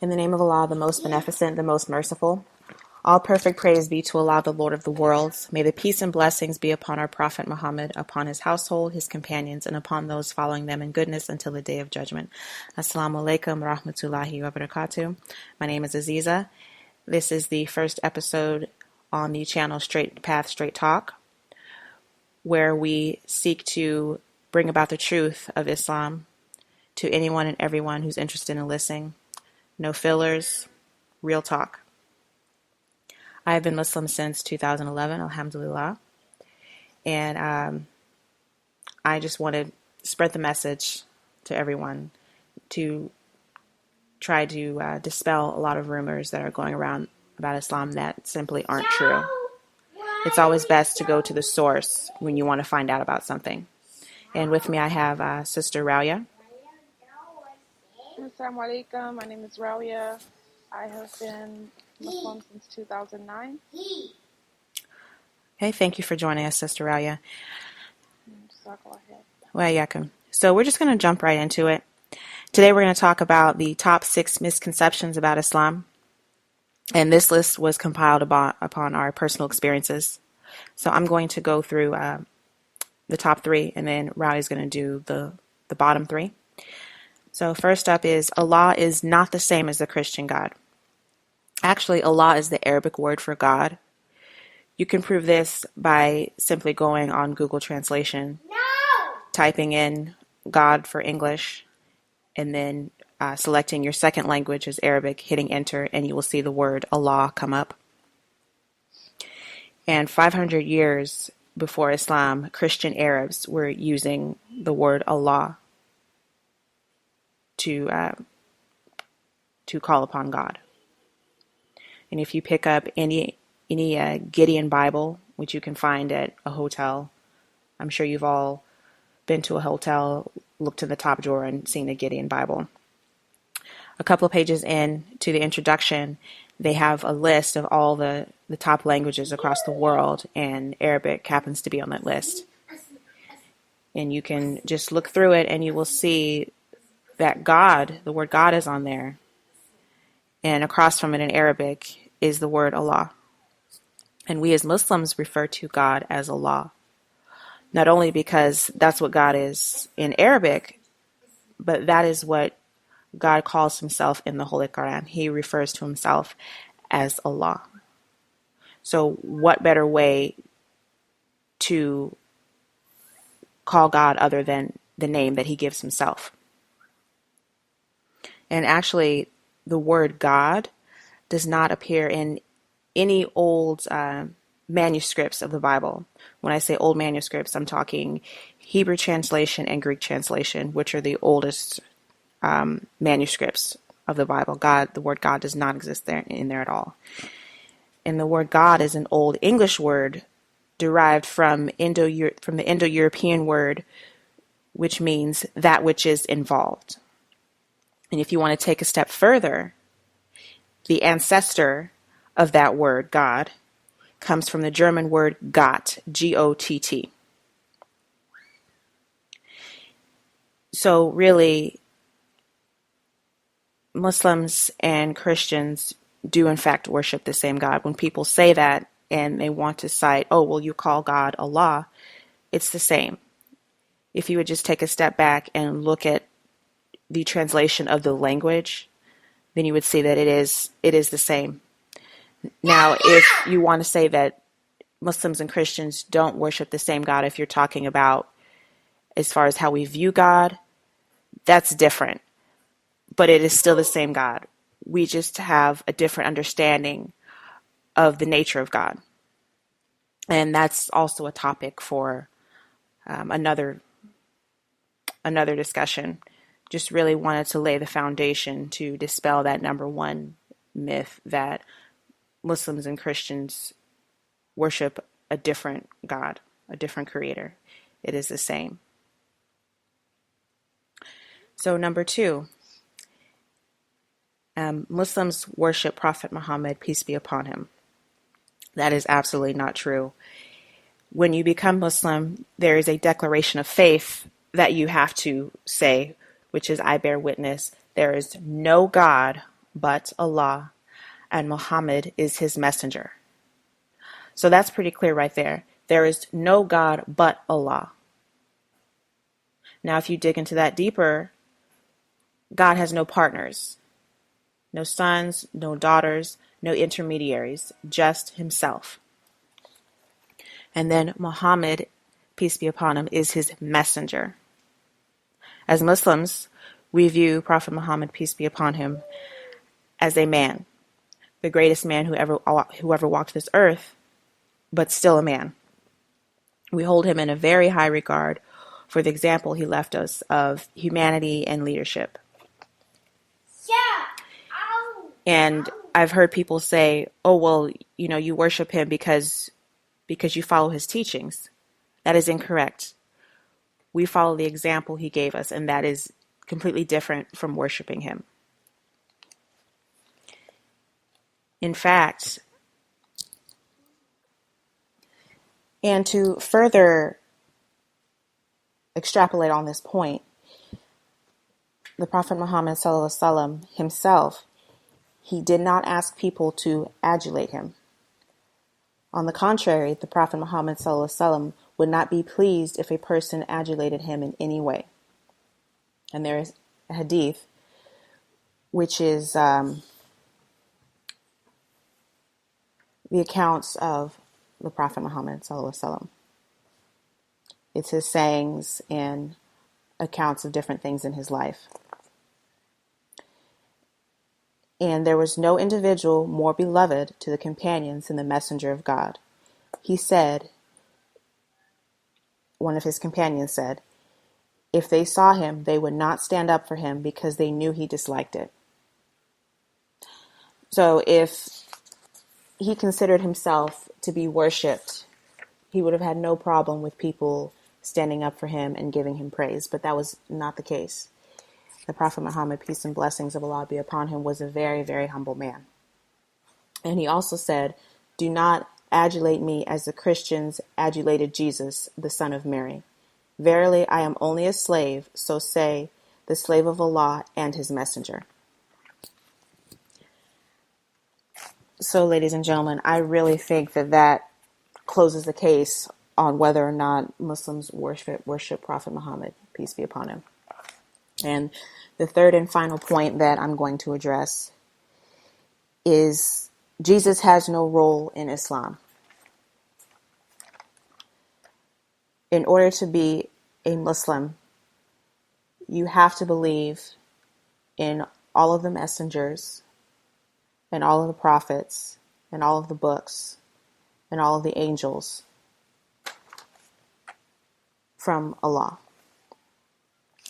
In the name of Allah, the most beneficent, the most merciful. All perfect praise be to Allah, the Lord of the worlds. May the peace and blessings be upon our Prophet Muhammad, upon his household, his companions, and upon those following them in goodness until the day of judgment. Assalamu alaikum wa rahmatullahi wa barakatuh. My name is Aziza. This is the first episode on the channel Straight Path, Straight Talk, where we seek to bring about the truth of Islam to anyone and everyone who's interested in listening. No fillers, real talk. I have been Muslim since 2011, alhamdulillah. And I just want to spread the message to everyone to try to dispel a lot of rumors that are going around about Islam that simply aren't true. It's always best to go to the source when you want to find out about something. And with me I have Sister Rauya. Assalamu alaikum. My name is Rauya. I have been Muslim since 2009. Hey, thank you for joining us, Sister Rauya. So go ahead. Well, yakum. So we're just going to jump right into it. Today we're going to talk about the top 6 misconceptions about Islam. And this list was compiled upon our personal experiences. So I'm going to go through the top 3, and then Rauya's going to do the bottom 3. So first up is Allah is not the same as the Christian God. Actually, Allah is the Arabic word for God. You can prove this by simply going on Google Translation, typing in God for English, and then selecting your second language as Arabic, hitting enter, and you will see the word Allah come up. And 500 years before Islam, Christian Arabs were using the word Allah to call upon God. And if you pick up any Gideon Bible, which you can find at a hotel, I'm sure you've all been to a hotel, looked in the top drawer and seen the Gideon Bible. A couple of pages in to the introduction, they have a list of all the top languages across the world, and Arabic happens to be on that list. And you can just look through it and you will see that God, the word God is on there. And across from it in Arabic is the word Allah. And we as Muslims refer to God as Allah. Not only because that's what God is in Arabic, but that is what God calls himself in the Holy Quran. He refers to himself as Allah. So what better way to call God other than the name that he gives himself? And actually, the word God does not appear in any old manuscripts of the Bible. When I say old manuscripts, I'm talking Hebrew translation and Greek translation, which are the oldest manuscripts of the Bible. The word God does not exist in there at all. And the word God is an old English word derived from the Indo-European word, which means that which is involved. And if you want to take a step further, the ancestor of that word, God, comes from the German word Gott, G-O-T-T. So really, Muslims and Christians do in fact worship the same God. When people say that and they want to cite, oh, well, you call God Allah, it's the same. If you would just take a step back and look at the translation of the language, then you would see that it is the same. Now, if you want to say that Muslims and Christians don't worship the same God, if you're talking about as far as how we view God, that's different. But it is still the same God. We just have a different understanding of the nature of God. And that's also a topic for another discussion. Just really wanted to lay the foundation to dispel that number one myth that Muslims and Christians worship a different God, a different creator. It is the same. So number 2, Muslims worship Prophet Muhammad, peace be upon him. That is absolutely not true. When you become Muslim, there is a declaration of faith that you have to say, which is, I bear witness, there is no God but Allah, and Muhammad is his messenger. So that's pretty clear right there. There is no God but Allah. Now, if you dig into that deeper, God has no partners, no sons, no daughters, no intermediaries, just himself. And then Muhammad, peace be upon him, is his messenger. As Muslims, we view Prophet Muhammad, peace be upon him, as a man, the greatest man who ever walked this earth, but still a man. We hold him in a very high regard for the example he left us of humanity and leadership. And I've heard people say, oh, well, you worship him because you follow his teachings. That is incorrect. We follow the example he gave us, and that is completely different from worshiping him. In fact, and to further extrapolate on this point, the Prophet Muhammad ﷺ himself, he did not ask people to adulate him. On the contrary, the Prophet Muhammad ﷺ would not be pleased if a person adulated him in any way. And there is a hadith, which is the accounts of the Prophet Muhammad ﷺ. It's his sayings and accounts of different things in his life. And there was no individual more beloved to the companions than the messenger of God. He said, one of his companions said, if they saw him, they would not stand up for him because they knew he disliked it. So if he considered himself to be worshipped, he would have had no problem with people standing up for him and giving him praise. But that was not the case. The Prophet Muhammad, peace and blessings of Allah be upon him, was a very, very humble man. And he also said, do not adulate me as the Christians adulated Jesus, the son of Mary. Verily, I am only a slave, so say, the slave of Allah and his messenger. So, ladies and gentlemen, I really think that closes the case on whether or not Muslims worship Prophet Muhammad, peace be upon him. And the third and final point that I'm going to address is Jesus has no role in Islam. In order to be a Muslim, you have to believe in all of the messengers and all of the prophets and all of the books and all of the angels from Allah.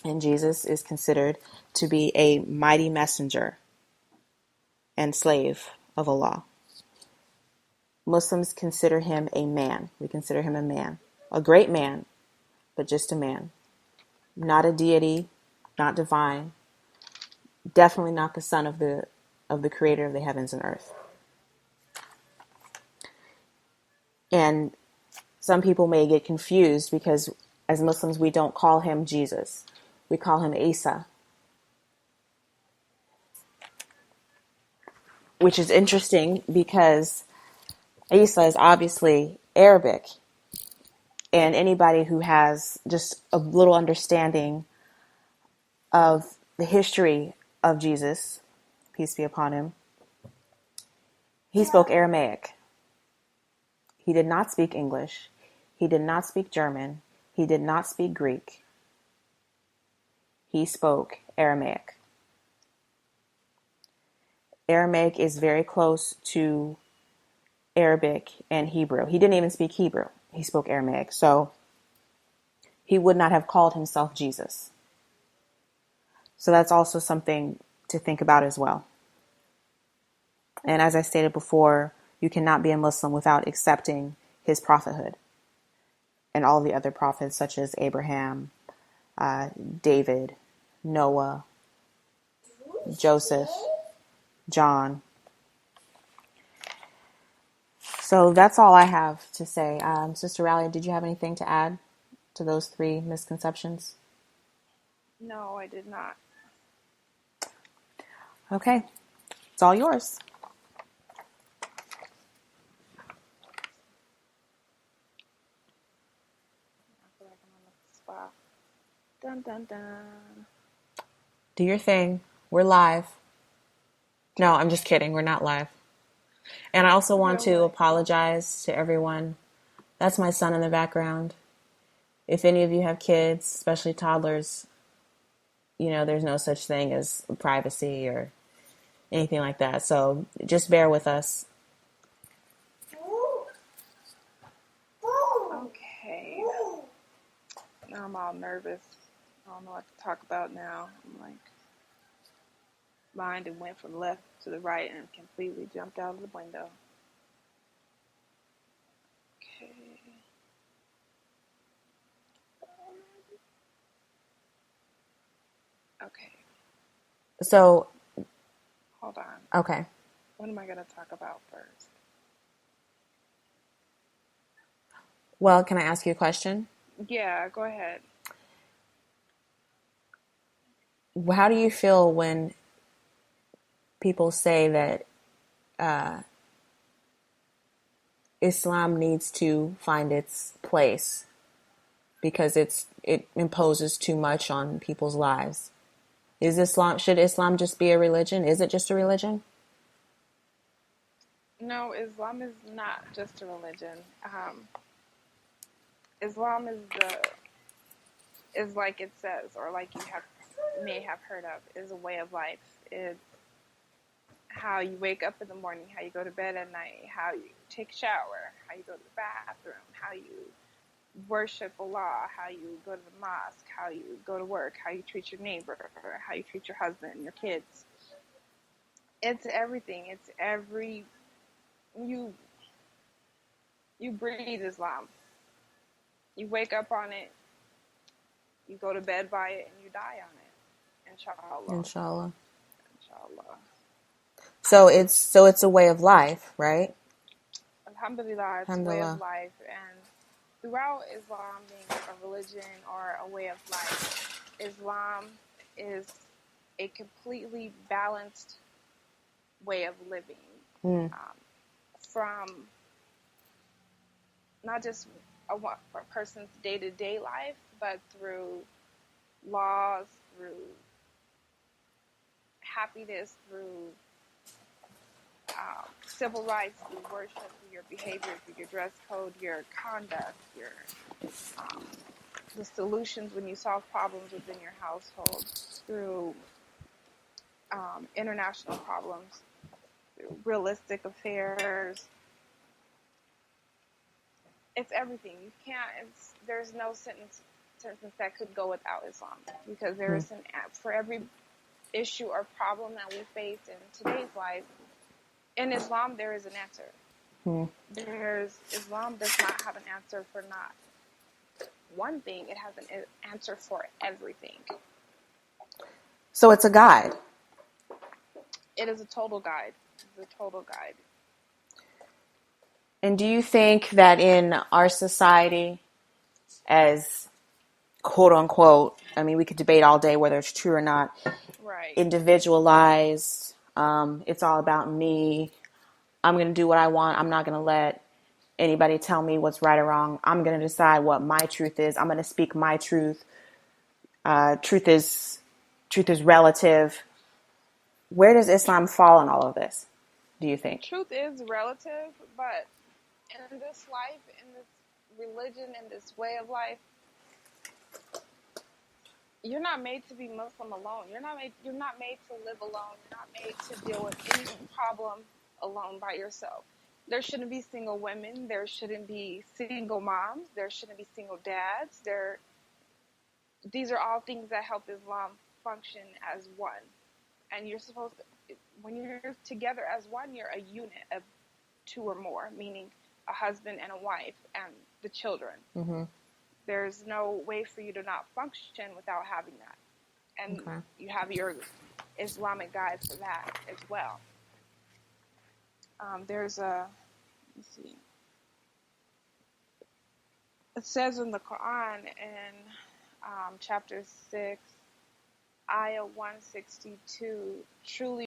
And Jesus is considered to be a mighty messenger and slave of Allah. Muslims consider him a man. We consider him a man. A great man, but just a man. Not a deity, not divine. Definitely not the son of the creator of the heavens and earth. And some people may get confused because as Muslims we don't call him Jesus. We call him Isa. Which is interesting because Isa is obviously Arabic. And anybody who has just a little understanding of the history of Jesus, peace be upon him, he spoke Aramaic. He did not speak English. He did not speak German. He did not speak Greek. He spoke Aramaic. Aramaic is very close to Arabic and Hebrew. He didn't even speak Hebrew. He spoke Aramaic. So he would not have called himself Jesus. So that's also something to think about as well. And as I stated before, you cannot be a Muslim without accepting his prophethood and all the other prophets such as Abraham, David, Noah, Joseph, John. So that's all I have to say. Sister Ralia, did you have anything to add to those three misconceptions? No, I did not. Okay. It's all yours. I feel like I'm on the spot. Dun dun dun. Do your thing. We're live. No, I'm just kidding. We're not live. And I also want Real to life. apologize to everyone. That's my son in the background. If any of you have kids, especially toddlers, there's no such thing as privacy or anything like that. So just bear with us. Okay. Now I'm all nervous. I don't know what to talk about now. I'm like, mind and went from left to the right and completely jumped out of the window. Okay. Okay. So, Hold on. okay. What am I going to talk about first? Well, can I ask you a question? Yeah, go ahead. How do you feel when people say that Islam needs to find its place because it imposes too much on people's lives? Should Islam just be a religion? Is it just a religion? No, Islam is not just a religion. Islam is like it says, or like you may have heard of, is a way of life. It's how you wake up in the morning, how you go to bed at night, how you take a shower, how you go to the bathroom, how you worship Allah, how you go to the mosque, how you go to work, how you treat your neighbor, how you treat your husband, your kids. It's everything. It's you you breathe Islam. You wake up on it, you go to bed by it, and you die on it. Inshallah. Inshallah. Inshallah. So it's a way of life, right? Alhamdulillah, it's a way of Alhamdulillah. life. And throughout Islam being a religion or a way of life, Islam is a completely balanced way of living. From not just a person's day-to-day life, but through laws, through happiness, through civil rights, through worship, through your behavior, through your dress code, your conduct, the solutions when you solve problems within your household, through international problems, through realistic affairs. It's everything. You can't. There's no sentence that could go without Islam, because there is for every issue or problem that we face in today's life. In Islam, there is an answer. Islam does not have an answer for not one thing. It has an answer for everything. So it's a guide. It is a total guide. It's a total guide. And do you think that in our society, as quote unquote, I mean, we could debate all day whether it's true or not, Right. individualized, it's all about me, I'm going to do what I want, I'm not going to let anybody tell me what's right or wrong, I'm going to decide what my truth is, I'm going to speak my truth, truth is relative. Where does Islam fall in all of this, do you think? Truth is relative, but in this life, in this religion, in this way of life, you're not made to be Muslim alone. You're not made to live alone. You're not made to deal with any problem alone by yourself. There shouldn't be single women. There shouldn't be single moms. There shouldn't be single dads. These are all things that help Islam function as one. And you're supposed to, when you're together as one, you're a unit of two or more, meaning a husband and a wife and the children. Mm-hmm. There's no way for you to not function without having that. And you have your Islamic guide for that as well. Let's see. It says in the Quran in chapter 6, ayah 162, truly